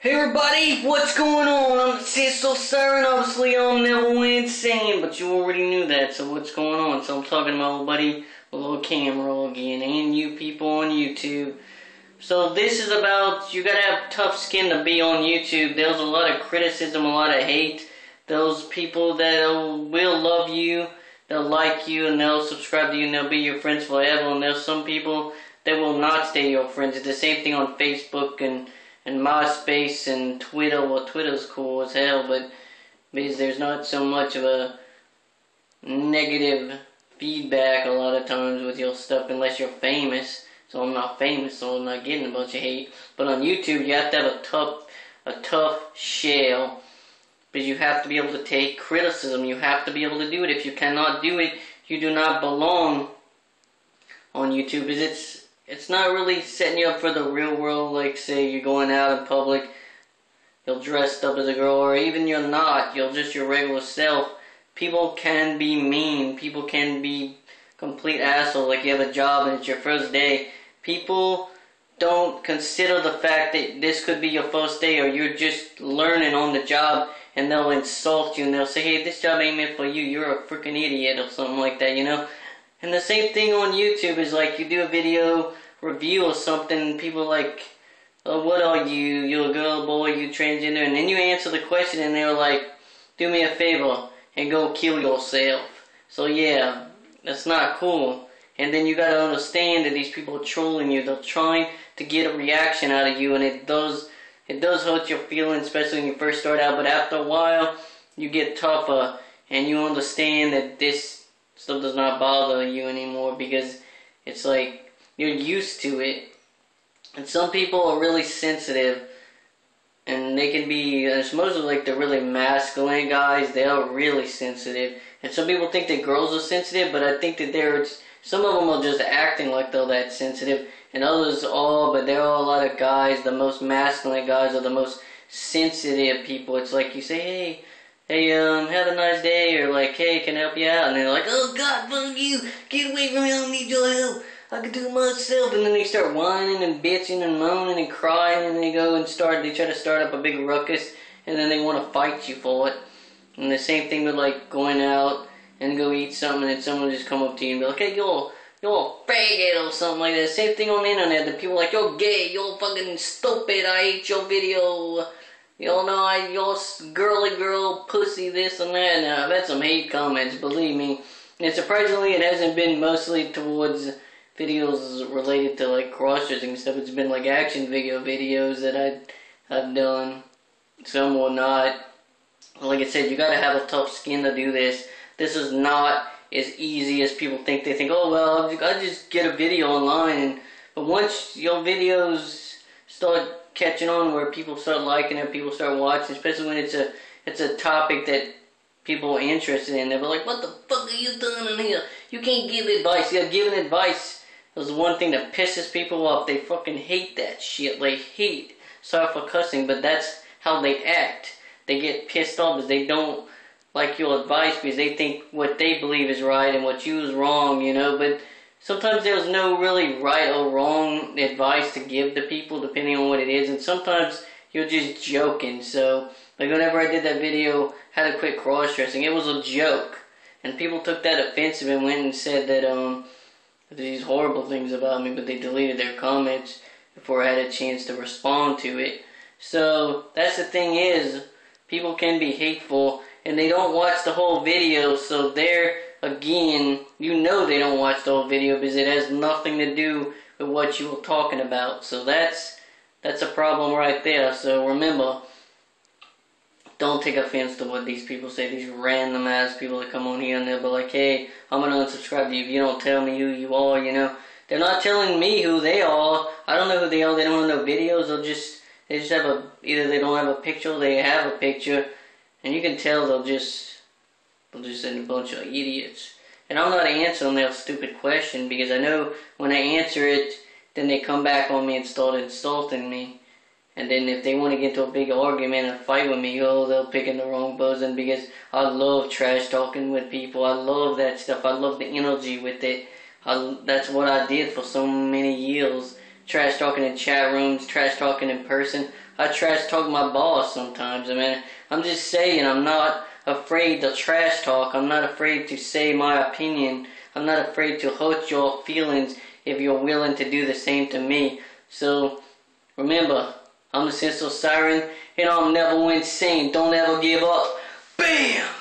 Hey everybody, what's going on? I'm the Sinister Siren. Obviously I'm never insane, but you already knew that, so what's going on? So I'm talking to my old buddy, a little camera again, and you people on YouTube. So this is about, you gotta have tough skin to be on YouTube. There's a lot of criticism, a lot of hate. Those people that will love you, they'll like you, and they'll subscribe to you, and they'll be your friends forever. And there's some people that will not stay your friends. It's the same thing on Facebook and MySpace and Twitter. Well, Twitter's cool as hell, but because there's not so much of a negative feedback a lot of times with your stuff unless you're famous. So I'm not famous, so I'm not getting a bunch of hate. But on YouTube, you have to have a tough shell, because you have to be able to take criticism. You have to be able to do it. If you cannot do it, you do not belong on YouTube, because it's not really setting you up for the real world. Like, say you're going out in public, you're dressed up as a girl, or even you're not, you're just your regular self. People can be mean. People can be complete assholes. Like, you have a job and it's your first day. People don't consider the fact that this could be your first day, or you're just learning on the job, and they'll insult you and they'll say, hey, this job ain't meant for you, you're a freaking idiot, or something like that, you know? And the same thing on YouTube is like, you do a video review or something, people like, oh, what are you? You're a girl, boy, you transgender, and then you answer the question and they're like, do me a favor and go kill yourself. So yeah, that's not cool. And then you gotta understand that these people are trolling you. They're trying to get a reaction out of you, and it does hurt your feelings, especially when you first start out. But after a while, you get tougher, and you understand that this stuff does not bother you anymore, because it's like you're used to it. And some people are really sensitive, and they can be, it's mostly like the really masculine guys, they are really sensitive. And some people think that girls are sensitive, but I think that some of them are just acting like they're that sensitive, and others are, but there are a lot of guys, the most masculine guys are the most sensitive people. It's like you say, hey, have a nice day, or like, hey, can I help you out? And they're like, oh God, fuck you, get away from me, I don't need your help, I can do it myself. And then they start whining and bitching and moaning and crying, and they go and they try to start up a big ruckus, and then they want to fight you for it. And the same thing with like going out and go eat something, and then someone will just come up to you and be like, hey, you're a faggot or something like that. Same thing on the internet, the people are like, you're gay, you're fucking stupid, I hate your video, you're girly girl, pussy, this and that. Now, I've had some hate comments, believe me. And surprisingly, it hasn't been mostly towards videos related to like cross-dressing and stuff. It's been like action videos that I've done. Some or not. Like I said, you gotta have a tough skin to do this. This is not as easy as people think. They think, oh well, I just get a video online. But once your videos start catching on, where people start liking it, people start watching, especially when it's a topic that people are interested in, they're like, what the fuck are you doing in here? You can't give advice. You're giving advice. That's one thing that pisses people off. They fucking hate that shit. They hate. Sorry for cussing, but that's how they act. They get pissed off because they don't like your advice, because they think what they believe is right and what you is wrong, you know. But sometimes there's no really right or wrong advice to give to people, depending on what it is. And sometimes you're just joking. So, like whenever I did that video, how to quit cross-dressing, it was a joke. And people took that offensive and went and said that, these horrible things about me, but they deleted their comments before I had a chance to respond to it. So, that's the thing is, people can be hateful, and they don't watch the whole video, so again, you know they don't watch the whole video because it has nothing to do with what you were talking about. So that's a problem right there. So remember, don't take offense to what these people say, these random ass people that come on here and they'll be like, hey, I'm gonna unsubscribe to you if you don't tell me who you are, you know. They're not telling me who they are. I don't know who they are. They don't have no videos. They just have either they don't have a picture or they have a picture. And you can tell they'll just send a bunch of idiots. And I'm not answering their stupid question, because I know when I answer it, then they come back on me and start insulting me. And then if they want to get into a big argument and fight with me, they'll pick in the wrong buzzing, because I love trash talking with people. I love that stuff. I love the energy with it. That's what I did for so many years. trash talking in chat rooms, trash talking in person. I trash talk my boss sometimes. I mean, I'm just saying, I'm not afraid to trash talk. I'm not afraid to say my opinion. I'm not afraid to hurt your feelings if you're willing to do the same to me. So, remember, I'm the Sinister Siren, and I'm never insane. Don't ever give up. BAM!